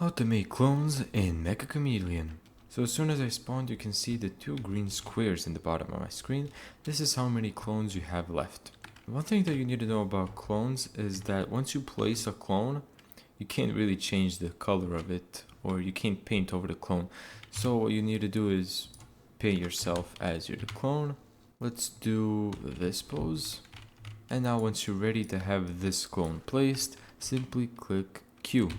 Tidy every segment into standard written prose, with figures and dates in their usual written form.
How to make clones in Meccha Chameleon. So as soon as I spawned, you can see the two green squares in the bottom of my screen. This is how many clones you have left. One thing that you need to know about clones is that once you place a clone, you can't really change the color of it, or you can't paint over the clone. So what you need to do is paint yourself as you're the clone. Let's do this pose. And now once you're ready to have this clone placed, simply click Q.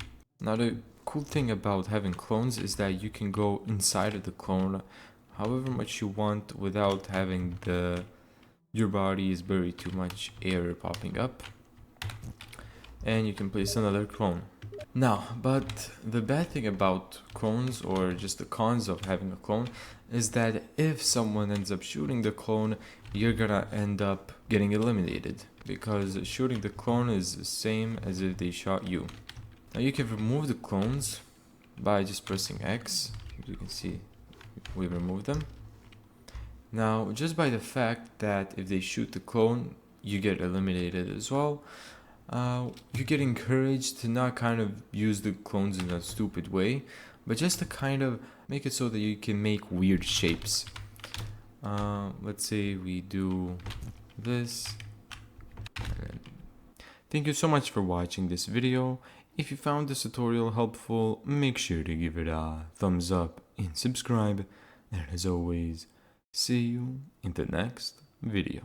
Now the cool thing about having clones is that you can go inside of the clone however much you want without having your body is buried too much air popping up, and you can place another clone. Now, but the bad thing about clones, or just the cons of having a clone, is that if someone ends up shooting the clone, you're gonna end up getting eliminated, because shooting the clone is the same as if they shot you. Now you can remove the clones by just pressing X. As you can see, we remove them. Now, just by the fact that if they shoot the clone, you get eliminated as well, you get encouraged to not kind of use the clones in a stupid way, but just to kind of make it so that you can make weird shapes. Let's say we do this. Thank you so much for watching this video. If you found this tutorial helpful, make sure to give it a thumbs up and subscribe. And as always, see you in the next video.